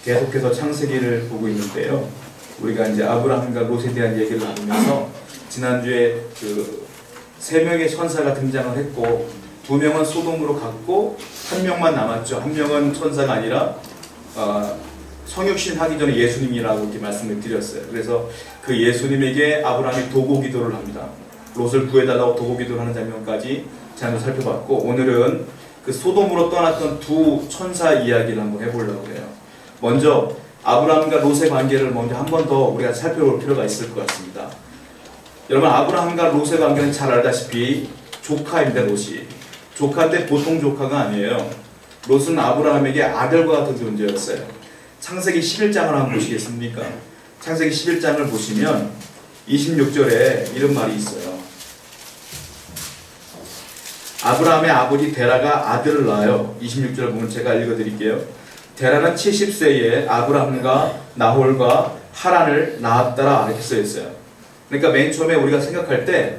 계속해서 창세기를 보고 있는데요. 우리가 이제 아브라함과 롯에 대한 얘기를 나누면서 지난주에 그 3명의 천사가 등장을 했고 2명은 소돔으로 갔고 1명만 남았죠. 1명은 천사가 아니라 성육신 하기 전에 예수님이라고 이렇게 말씀을 드렸어요. 그래서 그 예수님에게 아브라함이 도고 기도를 합니다. 롯을 구해달라고 도고 기도를 하는 장면까지 지난주 살펴봤고, 오늘은 그 소돔으로 떠났던 2 천사 이야기를 한번 해보려고 해요. 먼저 아브라함과 롯의 관계를 먼저 한 번 더 우리가 살펴볼 필요가 있을 것 같습니다. 여러분, 아브라함과 롯의 관계는 잘 알다시피 조카입니다. 롯이 조카인데 보통 조카가 아니에요. 롯은 아브라함에게 아들과 같은 존재였어요. 창세기 11장을 한번 보시겠습니까? 창세기 11장을 보시면 26절에 이런 말이 있어요. 아브라함의 아버지 데라가 아들을 낳아요. 26절 보면 제가 읽어드릴게요. 데라는 70세에 아브라함과 나홀과 하란을 낳았더라 이렇게 써있어요. 그러니까 맨 처음에 우리가 생각할 때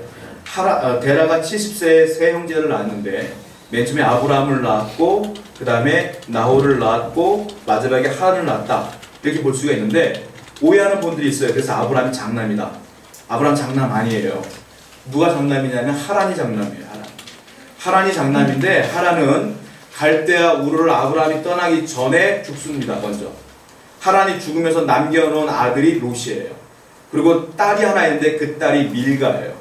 데라가 70세에 세 형제를 낳았는데 맨 처음에 아브라함을 낳았고 그 다음에 나홀을 낳았고 마지막에 하란을 낳았다 이렇게 볼 수가 있는데, 오해하는 분들이 있어요. 그래서 아브라함이 장남이다. 아브라함 장남 아니에요. 누가 장남이냐면 하란이 장남이에요. 하란이 장남인데, 하란은 갈대아 우르를 아브라함이 떠나기 전에 죽습니다. 먼저 하란이 죽으면서 남겨놓은 아들이 롯이에요. 그리고 딸이 하나 있는데 그 딸이 밀가예요.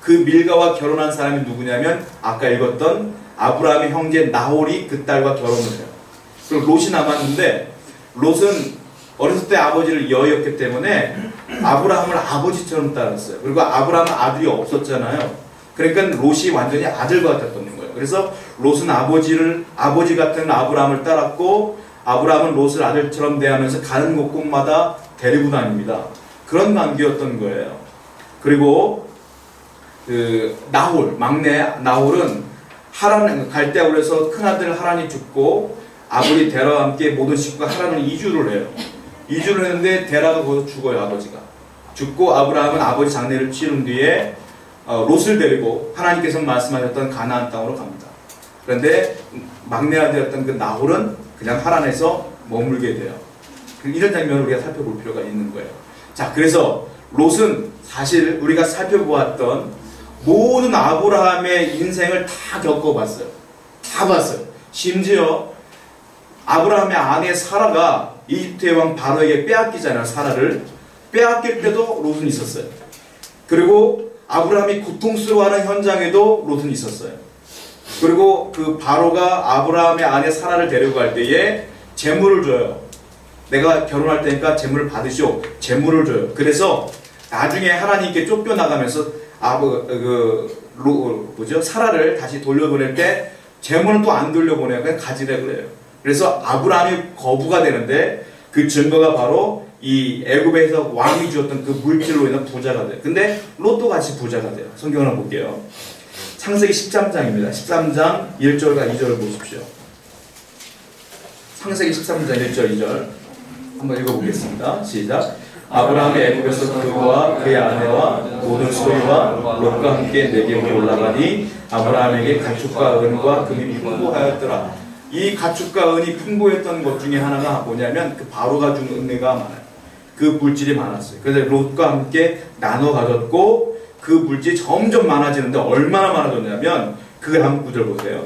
그 밀가와 결혼한 사람이 누구냐면 아까 읽었던 아브라함의 형제 나홀이 그 딸과 결혼을 해요. 그리고 롯이 남았는데, 롯은 어렸을 때 아버지를 여의었기 때문에 아브라함을 아버지처럼 따랐어요. 그리고 아브라함은 아들이 없었잖아요. 그러니까 롯이 완전히 아들과 같았던 거예요. 그래서 롯은 아버지 같은 아브라함을 따랐고, 아브라함은 롯을 아들처럼 대하면서 가는 곳곳마다 데리고 다닙니다. 그런 관계였던 거예요. 그리고 그 나홀, 막내 나홀은 하란, 갈대아 우르에서 큰아들 하란이 죽고 아버지 데라와 함께 모든 식구가 하란을 이주를 해요. 이주를 했는데 데라가 거기서 죽어요. 아버지가 죽고 아브라함은 아버지 장례를 치른 뒤에 롯을 데리고 하나님께서 말씀하셨던 가나안 땅으로 갑니다. 그런데 막내 아들이었던 그 나홀은 그냥 하란에서 머물게 돼요. 이런 장면을 우리가 살펴볼 필요가 있는 거예요. 자, 그래서 롯은 사실 우리가 살펴보았던 모든 아브라함의 인생을 다 겪어봤어요. 다 봤어요. 심지어 아브라함의 아내 사라가 이집트의 왕 바로에게 빼앗기잖아요. 사라를 빼앗길 때도 롯은 있었어요. 그리고 아브라함이 고통스러워하는 현장에도 롯은 있었어요. 그리고 그 바로가 아브라함의 아내 사라를 데리고 갈 때에 재물을 줘요. 내가 결혼할 테니까 재물을 받으시오. 재물을 줘요. 그래서 나중에 하나님께 쫓겨나가면서 사라를 다시 돌려보낼 때 재물은 또 안 돌려보내요. 그냥 가지래 그래요. 그래서 아브라함이 거부가 되는데 그 증거가 바로 이 애굽에서 왕이 주었던 그 물질로 인한 부자가 돼요. 근데 롯도 같이 부자가 돼요. 성경을 한번 볼게요. 창세기 13장입니다. 13장 1절과 2절을 보십시오. 창세기 13장 1절 2절 한번 읽어보겠습니다. 시작. 아브라함이 애굽에서 그와 그의 아내와 모든 소유와 롯과 함께 내게로 올라가니 아브라함에게 가축과 은과 금이 풍부하였더라. 이 가축과 은이 풍부했던 것 중에 하나가 뭐냐면 그 바로가 준 은혜가 많아요. 그 물질이 많았어요. 그래서 롯과 함께 나눠 가졌고 그 물질이 점점 많아지는데 얼마나 많아졌냐면 그 다음 구절 보세요.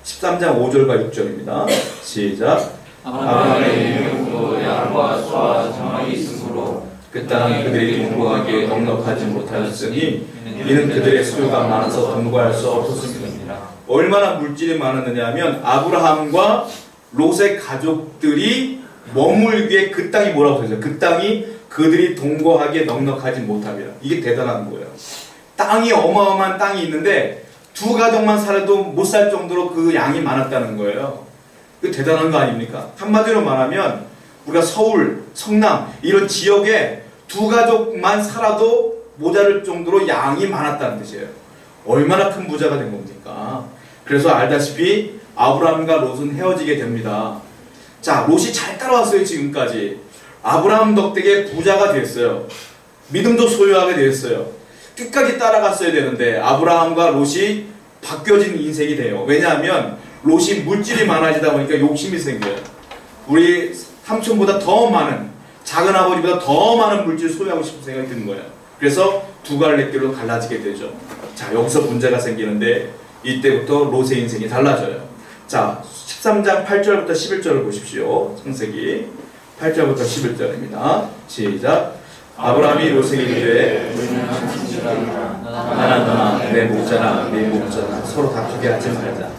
13장 5절과 6절입니다. 시작. 아브라함의 이름으로 양과 소와 장막이 있으므로 그 땅은 그들이 동거하기에 넉넉하지 못하였으니 이는 그들의 소유가 많아서 동거할 수 없었습니다. 얼마나 물질이 많았느냐 하면 아브라함과 롯의 가족들이 머물기에 그 땅이 뭐라고 했어요? 그 땅이 그들이 동거하기에 넉넉하지 못합니다. 이게 대단한 거예요. 땅이 어마어마한 땅이 있는데 두 가족만 살아도 못 살 정도로 그 양이 많았다는 거예요. 그 대단한 거 아닙니까? 한마디로 말하면 우리가 서울, 성남 이런 지역에 두 가족만 살아도 모자랄 정도로 양이 많았다는 뜻이에요. 얼마나 큰 부자가 된 겁니까? 그래서 알다시피 아브라함과 롯은 헤어지게 됩니다. 자, 롯이 잘 따라왔어요. 지금까지 아브라함 덕택에 부자가 됐어요. 믿음도 소유하게 됐어요. 끝까지 따라갔어야 되는데 아브라함과 롯이 바뀌어진 인생이 돼요. 왜냐하면 롯이 물질이 많아지다 보니까 욕심이 생겨요. 우리 삼촌보다 더 많은, 작은 아버지보다 더 많은 물질을 소유하고 싶은 생각이 드는 거예요. 그래서 두 갈래 길로 갈라지게 되죠. 자, 여기서 문제가 생기는데 이때부터 롯의 인생이 달라져요. 자, 13장 8절부터 11절을 보십시오. 창세기 8절부터 11절입니다. 시작. 아브라함이 롯에게 이르되 나는 너나 내 목자나 네 목자나 서로 다투게 하지 말자.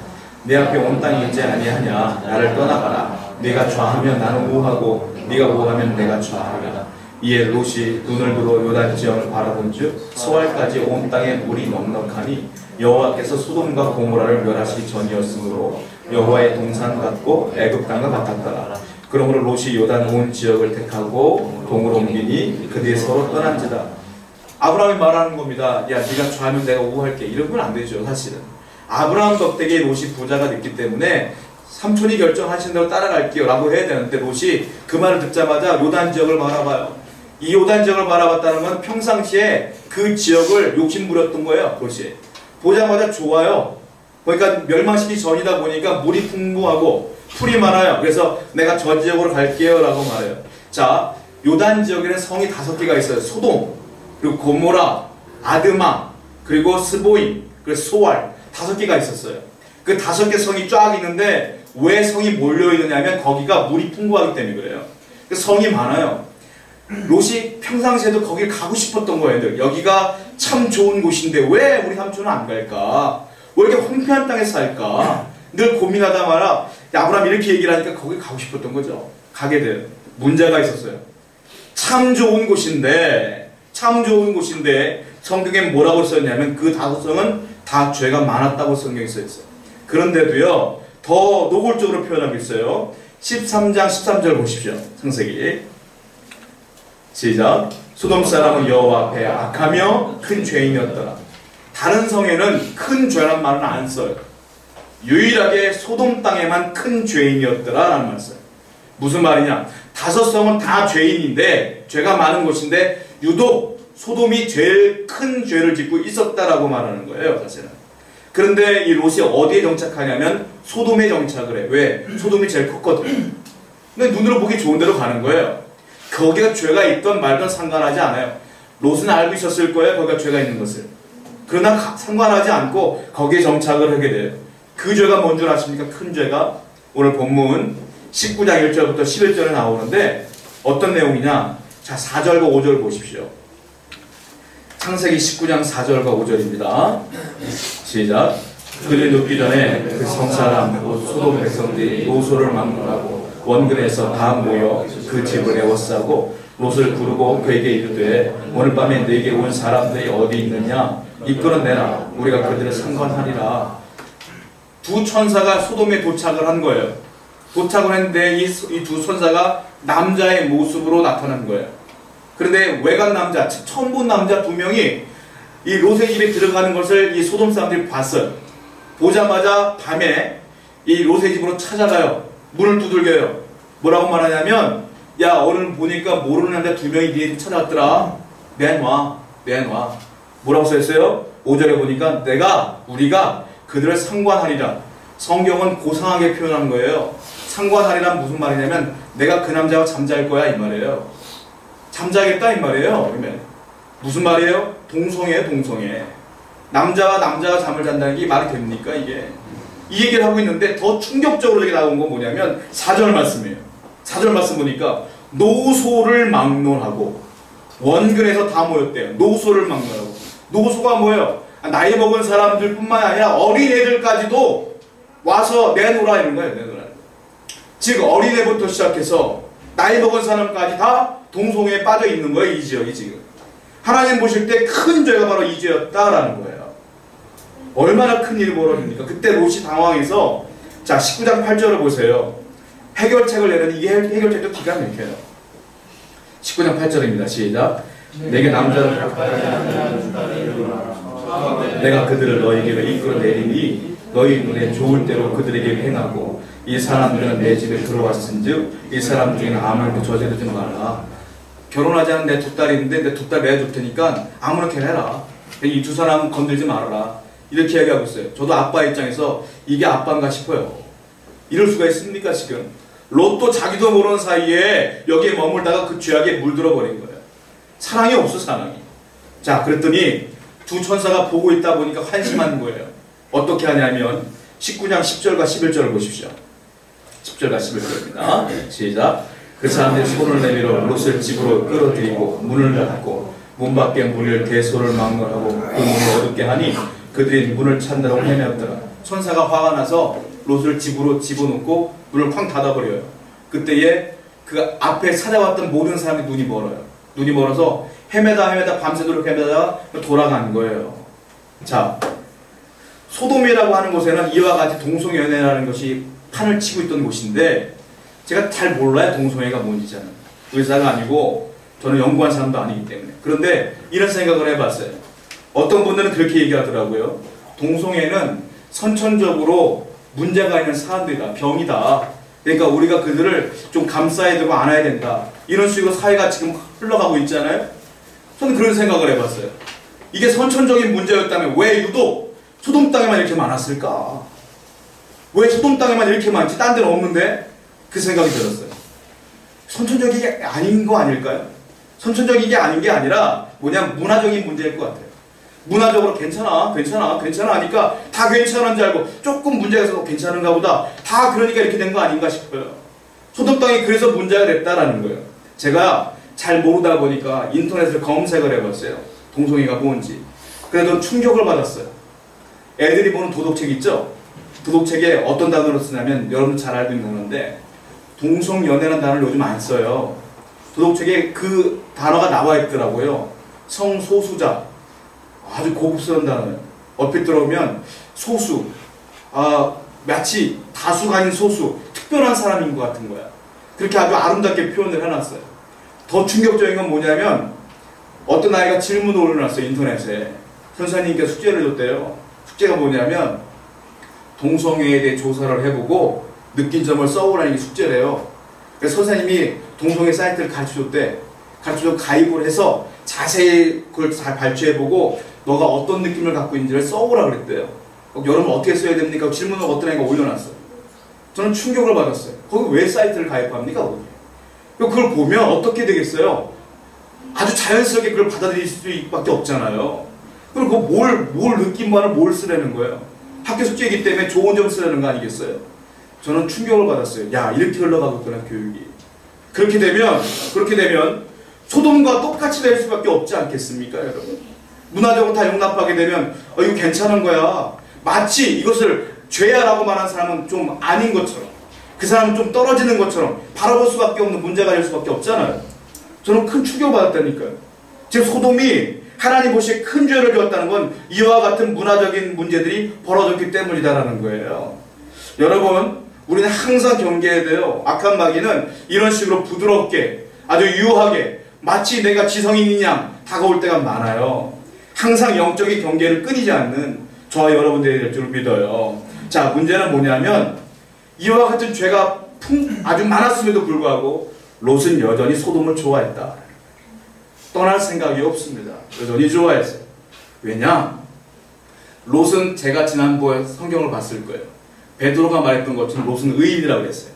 내 앞에 온 땅이 있지 아니하냐. 나를 떠나가라. 네가 좌하면 나는 우하고 네가 우하면 내가 좌하리라. 이에 롯이 눈을 들어 요단 지형을 바라본즉 소알까지 온 땅에 물이 넉넉하니 여호와께서 소돔과 고모라를 멸하시기 전이었으므로 여호와의 동산 같고 애굽 땅과 같았더라. 그러므로 롯이 요단 온 지역을 택하고 동으로 옮기니 그들이 서로 떠난지다. 아브라함이 말하는 겁니다. 야, 네가 좌하면 내가 우할게. 이런 건 안 되죠, 사실은. 아브라함 덕택에 롯이 부자가 됐기 때문에 삼촌이 결정하신 대로 따라갈게요 라고 해야 되는데 롯이 그 말을 듣자마자 요단 지역을 바라봐요. 이 요단 지역을 바라봤다는 건 평상시에 그 지역을 욕심부렸던 거예요. 롯이 보자마자 좋아요. 그러니까 멸망시키기 전이다 보니까 물이 풍부하고 풀이 많아요. 그래서 내가 저 지역으로 갈게요 라고 말해요. 자, 요단 지역에는 성이 5개가 있어요. 소돔, 그리고 고모라, 아드마, 그리고 스보임, 그리고 소알, 5개가 있었어요. 그 5개 성이 쫙 있는데 왜 성이 몰려있느냐면 거기가 물이 풍부하기 때문에 그래요. 성이 많아요. 롯이 평상시에도 거길 가고 싶었던 거예요. 여기가 참 좋은 곳인데 왜 우리 삼촌은 안 갈까? 왜 이렇게 황폐한 땅에 살까? 늘 고민하다 말아. 아브라함이 이렇게 얘기를 하니까 거기 가고 싶었던 거죠. 가게 돼요. 문제가 있었어요. 참 좋은 곳인데 성경에 뭐라고 썼냐면 그 5성은 다 죄가 많았다고 성경에 써있어요. 그런데도요 더 노골적으로 표현하고 있어요. 13장 13절 보십시오. 창세기 시작. 소돔 사람은 여호와 앞에 악하며 큰 죄인이었더라. 다른 성에는 큰 죄란 말은 안 써요. 유일하게 소돔 땅에만 큰 죄인이었더라 라는 말 써요. 무슨 말이냐, 5성은 다 죄인인데 죄가 많은 곳인데 유독 소돔이 제일 큰 죄를 짓고 있었다라고 말하는 거예요, 사실은. 그런데 이 롯이 어디에 정착하냐면 소돔에 정착을 해. 왜? 소돔이 제일 컸거든. 근데 눈으로 보기 좋은 데로 가는 거예요. 거기가 죄가 있던 말든 상관하지 않아요. 롯은 알고 있었을 거예요, 거기가 죄가 있는 것을. 그러나 상관하지 않고 거기에 정착을 하게 돼요. 그 죄가 뭔 줄 아십니까? 큰 죄가 오늘 본문 19장 1절부터 11절에 나오는데 어떤 내용이냐? 자, 4절과 5절 보십시오. 창세기 19장 4절과 5절입니다. 시작. 그들이 눕기 전에 그 성사람 소돔 백성들이 노소를 막론하고 원근에서 다 모여 그 집을 에워싸고 롯을 부르고 그에게 이르되 오늘 밤에 네게 온 사람들이 어디 있느냐 이끌어내라 우리가 그들을 상관하리라. 두 천사가 소돔에 도착을 한 거예요. 도착을 했는데 이 두 천사가 남자의 모습으로 나타난 거예요. 그런데 외간 남자, 처음 본 남자 2명이 이 롯의 집에 들어가는 것을 이 소돔 사람들이 봤어요. 보자마자 밤에 이 롯의 집으로 찾아가요. 문을 두들겨요. 뭐라고 말하냐면 야, 오늘 보니까 모르는 남자 2명이 네 집 찾아왔더라. 내놔. 뭐라고 써있어요? 5절에 보니까 우리가 그들을 상관하리라. 성경은 고상하게 표현한 거예요. 상관하리란 무슨 말이냐면 내가 그 남자와 잠잘 거야 이 말이에요. 잠자겠다 이 말이에요. 그러면 무슨 말이에요? 동성애예요, 동성애. 남자와 잠을 잔다는 게 말이 됩니까 이게? 이 얘기를 하고 있는데 더 충격적으로 이게 나온 건 뭐냐면 4절 말씀이에요. 4절 말씀 보니까 노소를 막론하고 원근에서 다 모였대요. 노소를 막론하고. 노소가 뭐예요? 나이 먹은 사람들 뿐만 아니라 어린애들까지도 와서 내놓으라 이런 거예요. 내놓으라. 즉 어린애부터 시작해서 나이 먹은 사람까지 다 동성애에 빠져 있는 거예요. 이 지역이 지금. 하나님 보실 때 큰 죄가 바로 이 죄였다라는 거예요. 얼마나 큰 일이 벌어집니까? 그때 롯이 당황해서 자 19장 8절을 보세요. 해결책을 내는 이게 해결책도 기가 막혀요. 19장 8절입니다. 시작. 내게 남자를 내가 그들을 너희에게 이끌어내리니 너희 눈에 좋을 대로 그들에게 행하고 이 사람들은 내 집에 들어왔은즉 이 사람 중에는 아무래도 저지르지 말라. 결혼하지 않은 내 2딸이 있는데 내 2딸 내줄 테니까 아무렇게 해라. 이 2사람 건들지 말아라. 이렇게 얘기하고 있어요. 저도 아빠 입장에서 이게 아빠인가 싶어요. 이럴 수가 있습니까 지금? 롯도 자기도 모르는 사이에 여기에 머물다가 그 죄악에 물들어 버린 거예요. 사랑이 없어, 사랑이. 자, 그랬더니 두 천사가 보고 있다 보니까 한심한 거예요. 어떻게 하냐면 19장 10절과 11절을 보십시오. 10절과 11절입니다. 시작. 그 사람들이 손을 내밀어 롯을 집으로 끌어들이고 문을 닫고 문 밖에 문을 대소를 막론하고 그 문을 어둡게 하니 그들이 문을 찾느라고 헤매었더라. 천사가 화가 나서 롯을 집으로 집어넣고 문을 쾅 닫아버려요. 그때에 그 앞에 찾아왔던 모든 사람이 눈이 멀어요. 눈이 멀어서 헤매다 밤새도록 헤매다가 돌아가는 거예요. 자, 소돔이라고 하는 곳에는 이와 같이 동성연애라는 것이 판을 치고 있던 곳인데 제가 잘 몰라요. 동성애가 뭔지. 저는 의사가 아니고 저는 연구한 사람도 아니기 때문에. 그런데 이런 생각을 해봤어요. 어떤 분들은 그렇게 얘기하더라고요. 동성애는 선천적으로 문제가 있는 사람들이다. 병이다. 그러니까 우리가 그들을 좀 감싸야 되고 안아야 된다. 이런 식으로 사회가 지금 흘러가고 있잖아요. 저는 그런 생각을 해봤어요. 이게 선천적인 문제였다면 왜 유독 소돔 땅에만 이렇게 많았을까? 왜 소돔 땅에만 이렇게 많지? 딴 데는 없는데? 그 생각이 들었어요. 선천적인 게 아닌 거 아닐까요? 선천적인 게 아닌 게 아니라 문화적인 문제일 것 같아요. 문화적으로 괜찮아 하니까 다 괜찮은 줄 알고 조금 문제가 있어서 괜찮은가 보다. 다 그러니까 이렇게 된 거 아닌가 싶어요. 소돔 땅이 그래서 문제가 됐다라는 거예요. 제가 잘 모르다 보니까 인터넷을 검색을 해봤어요. 동성애가 뭔지. 그래도 충격을 받았어요. 애들이 보는 도덕책 있죠? 도덕책에 어떤 단어를 쓰냐면 여러분 잘 알고 있는 단어인데 동성연애라는 단어를 요즘 안 써요. 도덕책에 그 단어가 나와 있더라고요. 성소수자. 아주 고급스러운 단어예요. 얼핏 들어오면 소수, 마치 다수가 아닌 소수, 특별한 사람인 것 같은 거야. 그렇게 아주 아름답게 표현을 해놨어요. 더 충격적인 건 뭐냐면 어떤 아이가 질문을 올려놨어요. 인터넷에. 선생님께 숙제를 줬대요. 숙제가 뭐냐면 동성애에 대해 조사를 해보고 느낀 점을 써오라는 게 숙제래요. 그래서 선생님이 동성애 사이트를 가르쳐줬대. 가르쳐줘 가입을 해서 자세히 그걸 잘 발췌해보고 너가 어떤 느낌을 갖고 있는지를 써오라 그랬대요. 여러분 어떻게 써야 됩니까? 질문을 어떤 애가 올려놨어요. 저는 충격을 받았어요. 거기 왜 사이트를 가입합니까? 거기. 그걸 보면 어떻게 되겠어요? 아주 자연스럽게 그걸 받아들일 수밖에 없잖아요. 그리고 뭘 느낌만을 뭘 쓰라는 거예요? 학교 숙제이기 때문에 좋은 점 쓰라는 거 아니겠어요? 저는 충격을 받았어요. 야, 이렇게 흘러가겠구나, 교육이. 그렇게 되면 소돔과 똑같이 될 수밖에 없지 않겠습니까, 여러분? 문화적으로 다 용납하게 되면 이거 괜찮은 거야. 마치 이것을 죄야라고 말하는 사람은 좀 아닌 것처럼, 그 사람은 좀 떨어지는 것처럼 바라볼 수밖에 없는 문제가 될 수밖에 없잖아요. 저는 큰 충격을 받았다니까요. 지금 소돔이 하나님 보시기에 큰 죄를 지었다는 건 이와 같은 문화적인 문제들이 벌어졌기 때문이다라는 거예요. 여러분, 우리는 항상 경계해야 돼요. 악한 마귀는 이런 식으로 부드럽게 아주 유하게 마치 내가 지성인인 양 다가올 때가 많아요. 항상 영적인 경계를 끊이지 않는 저와 여러분들이 될 줄 믿어요. 자, 문제는 뭐냐면 이와 같은 죄가 아주 많았음에도 불구하고 롯은 여전히 소돔을 좋아했다. 떠날 생각이 없습니다. 여전히 좋아했어요. 왜냐? 롯은 제가 지난번에 성경을 봤을 거예요. 베드로가 말했던 것처럼 롯은 의인이라고 그랬어요.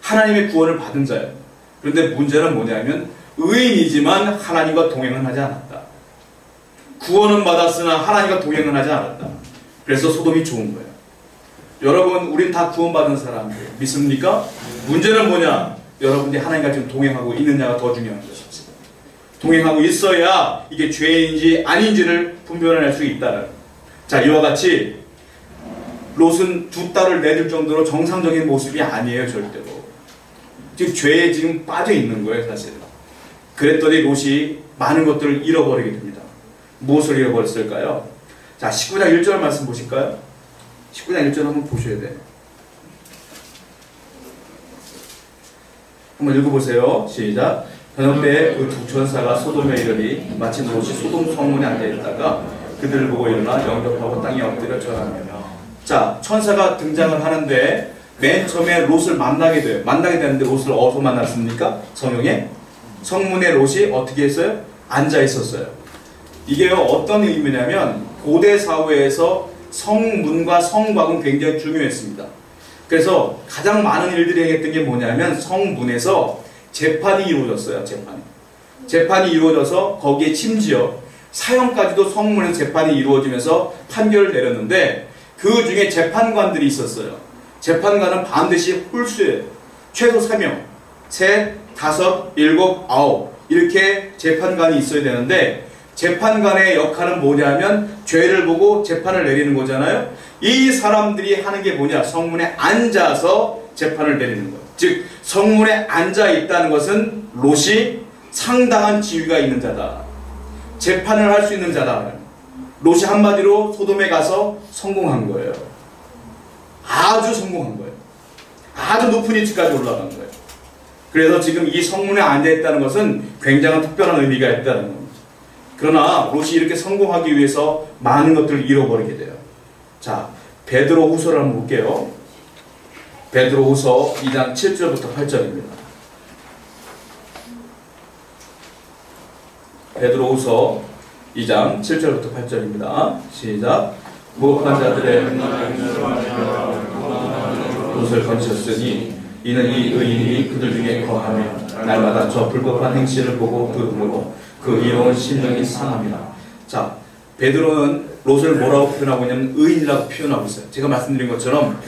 하나님의 구원을 받은 자예요. 그런데 문제는 뭐냐면 의인이지만 하나님과 동행은 하지 않았다. 구원은 받았으나 하나님과 동행은 하지 않았다. 그래서 소돔이 좋은 거예요. 여러분, 우린 다 구원받은 사람들 믿습니까? 문제는 뭐냐? 여러분들이 하나님과 지금 동행하고 있느냐가 더 중요한 것이지. 동행하고 있어야 이게 죄인지 아닌지를 분별해낼 수 있다는. 자, 이와 같이 롯은 두 딸을 내줄 정도로 정상적인 모습이 아니에요, 절대로. 지금 죄에 지금 빠져 있는 거예요, 사실은. 그랬더니 롯이 많은 것들을 잃어버리게 됩니다. 무엇을 잃어버렸을까요? 자, 19장 1절 말씀 보실까요? 19장 1절 한번 보셔야 돼요. 한번 읽어보세요. 시작. 저녁 때에 그 두 천사가 소돔에 이르니 마치 롯이 소돔 성문에 앉아있다가 그들을 보고 일어나 영접하고 땅에 엎드려 절하며. 자, 천사가 등장을 하는데 맨 처음에 롯을 만나게 돼요. 만나게 되는데 롯을 어디서 만났습니까? 성경에? 성문에 롯이 어떻게 했어요? 앉아 있었어요. 이게요, 어떤 의미냐면 고대 사회에서 성문과 성곽은 굉장히 중요했습니다. 그래서 가장 많은 일들이 했던 게 뭐냐면 성문에서 재판이 이루어졌어요. 재판이 이루어져서 거기에 심지어 사형까지도 성문에서 재판이 이루어지면서 판결을 내렸는데 그 중에 재판관들이 있었어요. 재판관은 반드시 홀수예요. 최소 3명, 셋, 5, 7, 9 이렇게 재판관이 있어야 되는데 재판관의 역할은 뭐냐면 죄를 보고 재판을 내리는 거잖아요. 이 사람들이 하는 게 뭐냐? 성문에 앉아서 재판을 내리는 거예요. 즉 성문에 앉아 있다는 것은 롯이 상당한 지위가 있는 자다. 재판을 할 수 있는 자다. 롯이 한마디로 소돔에 가서 성공한 거예요. 아주 성공한 거예요. 아주 높은 위치까지 올라간 거예요. 그래서 지금 이 성문에 앉아있다는 것은 굉장한 특별한 의미가 있다는 겁니다. 그러나 롯이 이렇게 성공하기 위해서 많은 것들을 잃어버리게 돼요. 자, 베드로 후서를 한번 볼게요. 베드로 후서 2장 7절부터 8절입니다. 베드로 후서 2장 7절부터 8절입니다. 시작. 무법한 자들의 롯을 건졌으니 이는 이 의인이 그들 중에 거하며 날마다 저 불법한 행실을 보고 들음으로 그 이로운 심령이 상합니다. 자, 베드로는 롯을 뭐라고 표현하고 있냐면 의인이라고 표현하고 있어요. 제가 말씀드린 것처럼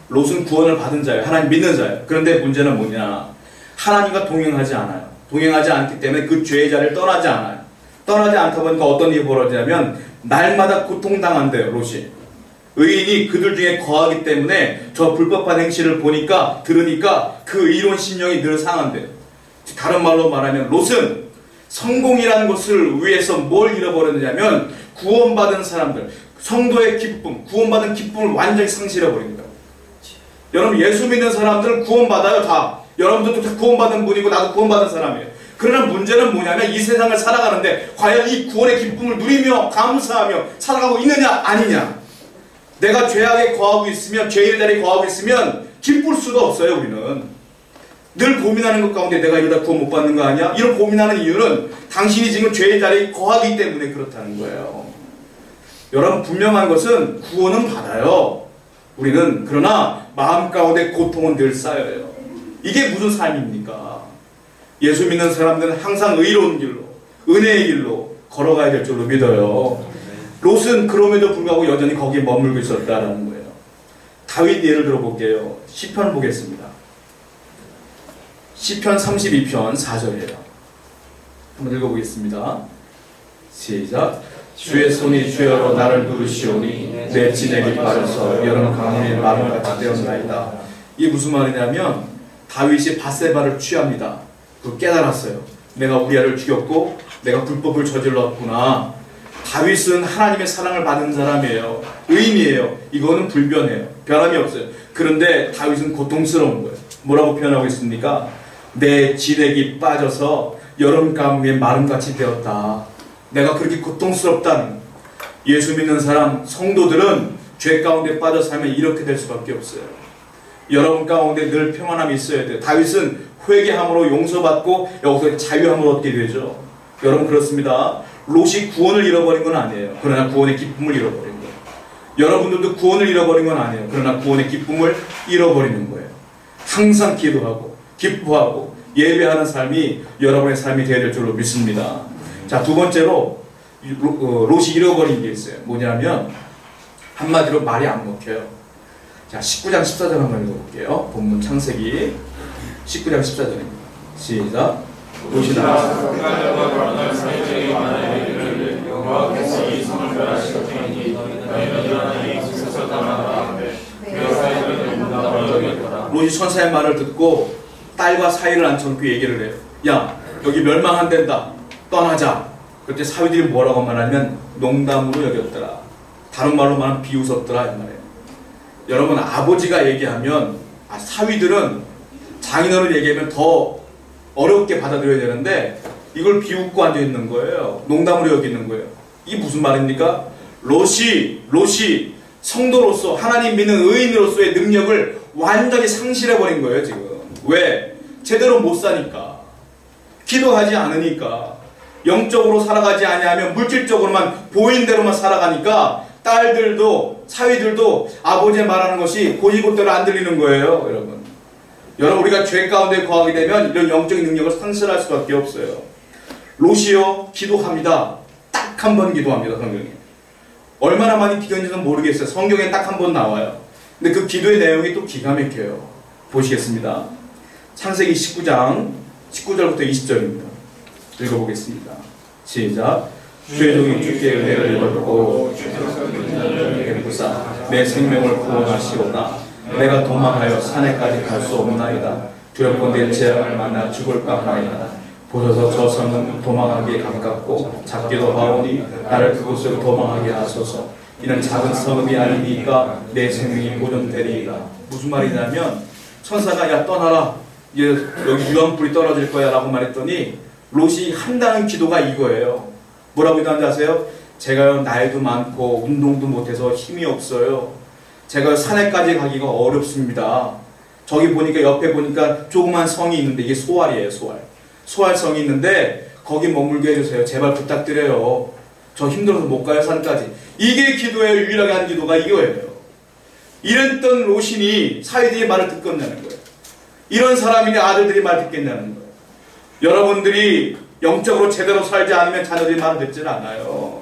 롯은 구원을 받은 자예요. 하나님 믿는 자예요. 그런데 문제는 뭐냐? 하나님과 동행하지 않아요. 동행하지 않기 때문에 그 죄의 자리를 떠나지 않아요. 떠나지 않다 보니까 어떤 일이 벌어지냐면 날마다 고통당한대요. 롯이. 의인이 그들 중에 거하기 때문에 저 불법한 행실을 보니까 들으니까 그 의로운 심령이 늘 상한대요. 다른 말로 말하면 롯은 성공이라는 것을 위해서 뭘 잃어버렸느냐면 구원받은 사람들, 성도의 기쁨, 구원받은 기쁨을 완전히 상실해버립니다. 여러분 예수 믿는 사람들은 구원받아요. 다. 여러분들도 다 구원받은 분이고 나도 구원받은 사람이에요. 그러나 문제는 뭐냐면 이 세상을 살아가는데 과연 이 구원의 기쁨을 누리며 감사하며 살아가고 있느냐 아니냐. 내가 죄악에 거하고 있으면 죄의 자리에 거하고 있으면 기쁠 수가 없어요. 우리는 늘 고민하는 것 가운데 내가 이러다 구원 못 받는 거 아니야? 이런 고민하는 이유는 당신이 지금 죄의 자리에 거하기 때문에 그렇다는 거예요. 여러분 분명한 것은 구원은 받아요. 우리는. 그러나 마음 가운데 고통은 늘 쌓여요. 이게 무슨 삶입니까? 예수 믿는 사람들은 항상 의로운 길로, 은혜의 길로 걸어가야 될 줄로 믿어요. 롯은 그럼에도 불구하고 여전히 거기에 머물고 있었다는 거예요. 다윗 예를 들어볼게요. 시편 보겠습니다. 시편 32편 4절이에요. 한번 읽어보겠습니다. 시작. 주의 손이 주여로 나를 부르시오니 내 진액이 빠져서 여름 강물이 마름같이 되었나이다. 이게 무슨 말이냐면 다윗이 밧세바를 취합니다. 그 깨달았어요. 내가 우리아를 죽였고 내가 불법을 저질렀구나. 다윗은 하나님의 사랑을 받은 사람이에요. 의인이에요. 이거는 불변해요. 변함이 없어요. 그런데 다윗은 고통스러운 거예요. 뭐라고 표현하고 있습니까? 내 진액이 빠져서 여름 가뭄에 마름같이 되었다. 내가 그렇게 고통스럽다는 거예요. 예수 믿는 사람, 성도들은 죄 가운데 빠져 살면 이렇게 될 수밖에 없어요. 여러분 가운데 늘 평안함이 있어야 돼요. 다윗은 회개함으로 용서받고 여기서 자유함을 얻게 되죠. 여러분 그렇습니다. 롯이 구원을 잃어버린 건 아니에요. 그러나 구원의 기쁨을 잃어버린 거예요. 여러분들도 구원을 잃어버린 건 아니에요. 그러나 구원의 기쁨을 잃어버리는 거예요. 항상 기도하고 기뻐하고 예배하는 삶이 여러분의 삶이 되어야 될 줄로 믿습니다. 자, 두 번째로 롯이 잃어버린 게 있어요. 뭐냐면 한마디로 말이 안 먹혀요. 자, 19장 14절 한번 읽어볼게요. 본문 창세기 19장 14절입니다. 시작. 롯이 나가서 롯이 천사의 말을 듣고 딸과 사이를 앉혀놓고 얘기를 해요. 야, 여기 멸망한댄다. 떠나자. 그때 사위들이 뭐라고 말하냐면 농담으로 여겼더라. 다른 말로 말하면 비웃었더라 이 말이에요. 여러분 아버지가 얘기하면 사위들은 장인어른 얘기하면 더 어렵게 받아들여야 되는데 이걸 비웃고 앉아있는 거예요. 농담으로 여기는 거예요. 이게 무슨 말입니까? 롯이 성도로서 하나님 믿는 의인으로서의 능력을 완전히 상실해버린 거예요 지금. 왜? 제대로 못 사니까. 기도하지 않으니까. 영적으로 살아가지 아니하면 물질적으로만 보이는 대로만 살아가니까 딸들도 사위들도 아버지의 말하는 것이 곧이곧대로 안 들리는 거예요, 여러분. 여러분, 우리가 죄 가운데 거하게 되면 이런 영적인 능력을 상실할 수밖에 없어요. 롯이요, 기도합니다. 딱 한 번 기도합니다, 성경에. 얼마나 많이 기도했는지는 모르겠어요. 성경에 딱 한 번 나와요. 근데 그 기도의 내용이 또 기가 막혀요. 보시겠습니다. 창세기 19장 19절부터 20절입니다. 읽어보겠습니다. 시작. 주의 종이 주께 은혜를 입었고 내 생명을 구원하시오나 내가 도망하여 산에까지 갈 수 없나이다. 두렵건대 재앙을 만나 죽을까 하나이다. 보소서 저 성은 도망하기에 가깝고 작기도 하오니 나를 그곳으로 도망하게 하소서. 이는 작은 성읍이 아니니까 내 생명이 보존되리이다. 무슨 말이냐면 천사가 야 떠나라, 여기 유황불이 떨어질 거야 라고 말했더니 롯이 한다는 기도가 이거예요. 뭐라고 기도하는지 아세요? 제가요 나이도 많고 운동도 못해서 힘이 없어요. 제가 산에까지 가기가 어렵습니다. 저기 보니까 옆에 보니까 조그만 성이 있는데 이게 소알이에요. 소알성이 있는데 거기 머물게 해주세요. 제발 부탁드려요. 저 힘들어서 못 가요 산까지. 이게 기도예요. 유일하게 하는 기도가 이거예요. 이랬던 롯이 사위들이 말을 듣겠냐는 거예요. 이런 사람이니 아들들이 말 듣겠냐는 거예요. 여러분들이 영적으로 제대로 살지 않으면 자녀들이 말을 듣질 않아요.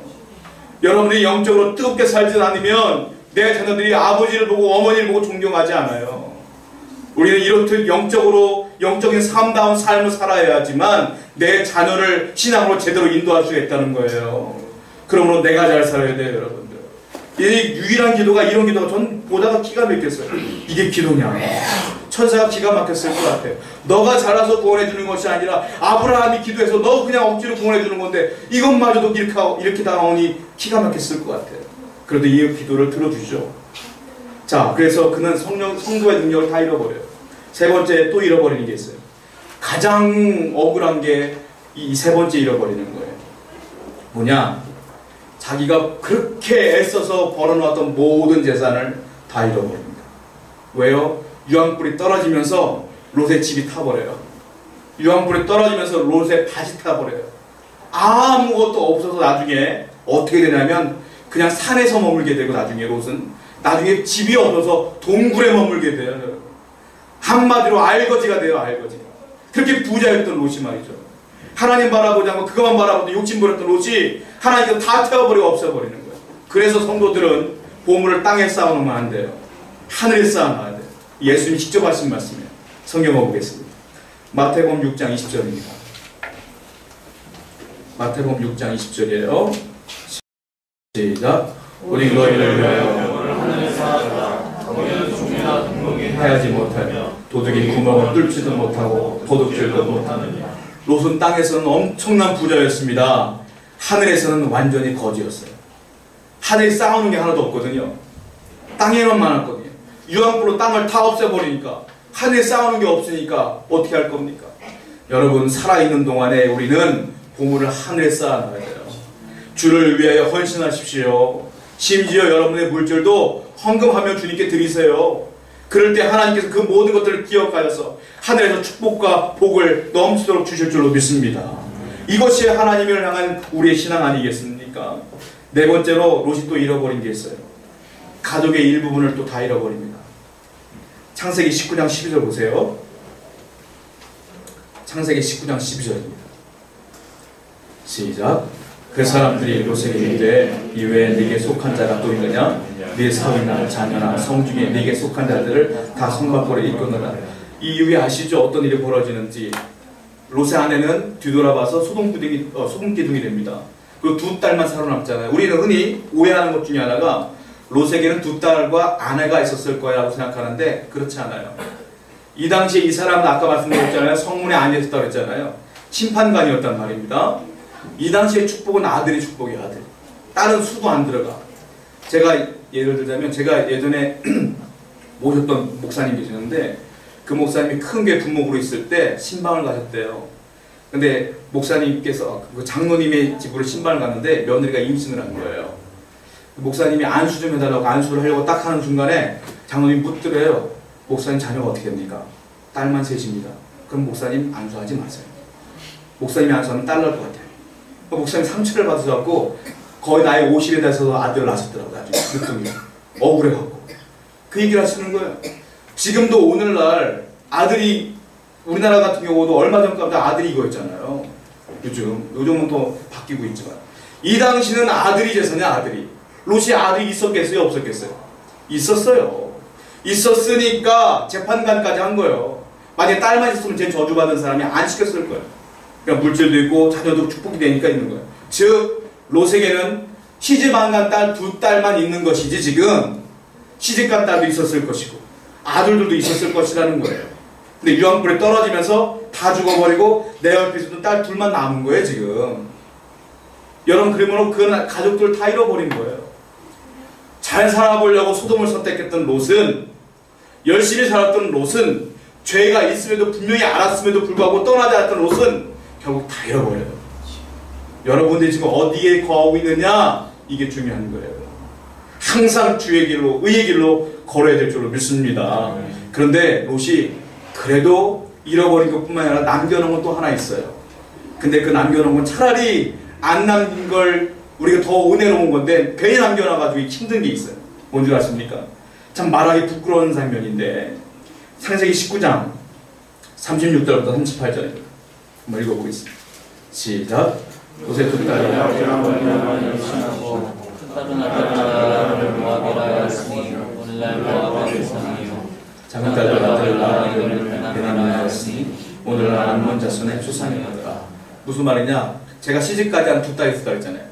여러분들이 영적으로 뜨겁게 살지 않으면 내 자녀들이 아버지를 보고 어머니를 보고 존경하지 않아요. 우리는 이렇듯 영적인 삶다운 삶을 살아야지만 내 자녀를 신앙으로 제대로 인도할 수 있다는 거예요. 그러므로 내가 잘 살아야 돼요, 여러분들. 이 유일한 기도가 이런 기도가 전 보다가 기가 막혔어요. 이게 기도냐? 천사가 기가 막혔을 것 같아요. 너가 잘해서 구원해 주는 것이 아니라 아브라함이 기도해서 너 그냥 억지로 구원해 주는 건데 이것마저도 이렇게 당하오니 기가 막혔을 것 같아요. 그래도 이 기도를 들어주죠. 자, 그래서 그는 성도의 능력을 다 잃어버려요. 세 번째 또 잃어버리는 게 있어요. 가장 억울한 게 이 세 번째 잃어버리는 거예요. 뭐냐? 자기가 그렇게 애써서 벌어놓았던 모든 재산을 다 잃어버립니다. 왜요? 유황불이 떨어지면서 롯의 집이 타버려요. 유황불이 떨어지면서 롯의 밭이 타버려요. 아무것도 없어서 나중에 어떻게 되냐면 그냥 산에서 머물게 되고 나중에 롯은 나중에 집이 없어서 동굴에 머물게 돼요. 한마디로 알거지가 돼요. 알거지가. 그렇게 부자였던 롯이 말이죠. 하나님 바라보지 않고 그것만 바라보고 욕심부렸던 롯이 하나님께서 다 태워버리고 없애버리는 거예요. 그래서 성도들은 보물을 땅에 쌓아놓으면 안 돼요. 하늘에 쌓아놔야 돼요. 예수님이 직접 하신 말씀이에요. 성경 보겠습니다. 마태복음 6장 20절입니다. 마태복음 6장 20절이에요. 시작. 오직 너희를 위하여 하늘에 쌓아라. 거기는 종이나 등록이 해야지 못하며 도둑이 구멍을 뚫지도 못하고 도둑질도 못하느냐. 롯은 땅에서는 엄청난 부자였습니다. 하늘에서는 완전히 거지였어요. 하늘에 쌓아놓은 게 하나도 없거든요. 땅에만 많았거든요. 유황불로 땅을 다 없애버리니까 하늘에 쌓아놓은 게 없으니까 어떻게 할 겁니까? 여러분, 살아있는 동안에 우리는 보물을 하늘에 쌓아놔야 돼요. 주를 위하여 헌신하십시오. 심지어 여러분의 물질도 헌금하며 주님께 드리세요. 그럴 때 하나님께서 그 모든 것들을 기억하여서 하늘에서 축복과 복을 넘치도록 주실 줄로 믿습니다. 이것이 하나님을 향한 우리의 신앙 아니겠습니까? 네 번째로 롯이 또 잃어버린 게 있어요. 가족의 일부분을 또 다 잃어버립니다. 창세기 19장 12절 보세요. 창세기 19장 12절입니다. 시작. 그 사람들이 롯에게 이르되 이외에 네게 속한 자가 또 있느냐? 네 사위나 자녀나 성중에 네게 속한 자들을 다 성막벌에 이끌어라. 이 이후에 아시죠? 어떤 일이 벌어지는지. 롯의 아내는 뒤돌아봐서 소금기둥이 됩니다. 그리고 두 딸만 살아남잖아요. 우리는 흔히 오해하는 것 중에 하나가 롯에게는 두 딸과 아내가 있었을 거라고 생각하는데 그렇지 않아요. 이 당시에 이 사람은 아까 말씀드렸잖아요. 성문에 앉아있었다고 했잖아요. 심판관이었단 말입니다. 이 당시의 축복은 아들의 축복이에요. 아들. 딸은 수도 안 들어가. 제가 예를 들자면 제가 예전에 모셨던 목사님 계시는데 그 목사님이 큰 교회 분목으로 있을 때 신방을 가셨대요. 근데 목사님께서 그 장로님의 집으로 신방을 갔는데 며느리가 임신을 한 거예요. 목사님이 안수 좀 해달라고 안수를 하려고 딱 하는 순간에 장로님이 묻더래요. 목사님 자녀가 어떻게 됩니까? 딸만 셋입니다. 그럼 목사님 안수하지 마세요. 목사님이 안수하면 딸 날 것 같아요. 목사님 상처를 받으셔갖고 거의 나이 50에 돼서 아들을 낳으셨더라고요. 나중에 늦둥이 억울해갖고 그 얘기를 하시는 거예요. 지금도 오늘날 아들이 우리나라 같은 경우도 얼마 전까지 아들이 이거였잖아요. 요즘은 또 바뀌고 있지만 이 당시는 아들이 재산이야. 아들이 롯이 아들이 있었겠어요? 없었겠어요? 있었어요. 있었으니까 재판관까지 한 거예요. 만약에 딸만 있었으면 쟤 저주받은 사람이 안 시켰을 거예요. 그러니까 물질도 있고 자녀도 축복이 되니까 있는 거예요. 즉 롯에게는 시집안 간 딸 두 딸만 있는 것이지 지금 시집간 딸도 있었을 것이고 아들들도 있었을 것이라는 거예요. 근데 유황불에 떨어지면서 다 죽어버리고 내 옆에 있었던 딸 둘만 남은 거예요 지금. 여러분 그러므로 그 가족들 다 잃어버린 거예요. 잘 살아보려고 소돔을 선택했던 롯은, 열심히 살았던 롯은, 죄가 있음에도 분명히 알았음에도 불구하고 떠나지 않았던 롯은 결국 다 잃어버려요. 여러분들이 지금 어디에 거하고 있느냐, 이게 중요한 거예요. 항상 주의 길로, 의의 길로 걸어야 될 줄로 믿습니다. 그런데 롯이 그래도 잃어버린 것뿐만 아니라 남겨놓은 건 또 하나 있어요. 근데 그 남겨놓은 건 차라리 안 남긴 걸 우리가 더 은혜로운 건데 괜히 남겨놔가지고 힘든 게 있어요. 뭔지 아십니까? 참 말하기 부끄러운 장면인데 창세기 19장 36절부터 38절입니다. 한번 읽어보겠습니다. 시작. 롯의 두 딸이 다른 아들을 모압이라 하였으니 오늘날 모압의 대상이요 작은 딸들 아들을 낳으려는 베냐민이었으니 오늘날 암몬 자손의 조상이었더라. 무슨 말이냐? 제가 시집까지 한 두 딸이 있었다 했잖아요.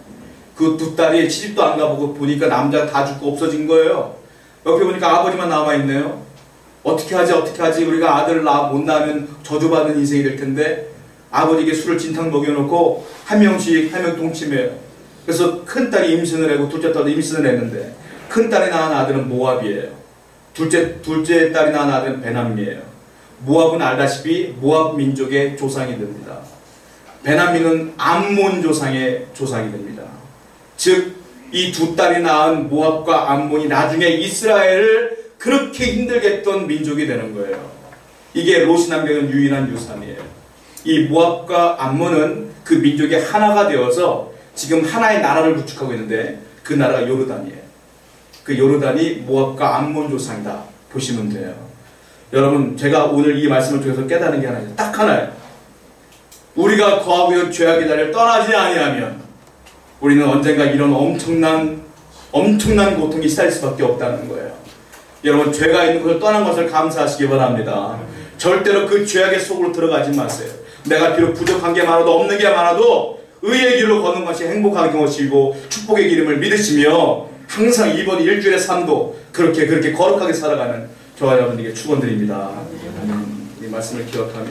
그 두 딸이 시집도 안 가보고 보니까 남자가 다 죽고 없어진 거예요. 옆에 보니까 아버지만 남아있네요. 어떻게 하지? 우리가 아들을 못 낳으면 저주받는 인생이 될 텐데 아버지에게 술을 진탕 먹여놓고 한 명 동침해요. 그래서 큰 딸이 임신을 하고 둘째 딸도 임신을 했는데 큰 딸이 낳은 아들은 모압이에요. 둘째 딸이 낳은 아들은 베냐민이에요. 모압은 알다시피 모압 민족의 조상이 됩니다. 베냐민은 암몬 조상의 조상이 됩니다. 즉 이 두 딸이 낳은 모압과 암몬이 나중에 이스라엘을 그렇게 힘들게 했던 민족이 되는 거예요. 이게 롯이 남겨놓은 유일한 유산이에요. 이 모압과 암몬은 그 민족의 하나가 되어서 지금 하나의 나라를 구축하고 있는데 그 나라가 요르단이에요. 그 요르단이 모압과 암몬 조상이다 보시면 돼요. 여러분 제가 오늘 이 말씀을 통해서 깨달은 게 하나 있어요. 딱 하나예요. 우리가 거하고 있는 죄악의 자리를 떠나지 아니하면 우리는 언젠가 이런 엄청난 고통에 시달릴 수밖에 없다는 거예요. 여러분 죄가 있는 것을 떠난 것을 감사하시기 바랍니다. 절대로 그 죄악의 속으로 들어가지 마세요. 내가 비록 부족한 게 많아도 없는 게 많아도 의의 길로 걷는 것이 행복한 것이고 축복의 기름을 믿으시며 항상 이번 일주일의 삶도 그렇게 거룩하게 살아가는 저와 여러분에게 축원드립니다. 이 말씀을 기억하며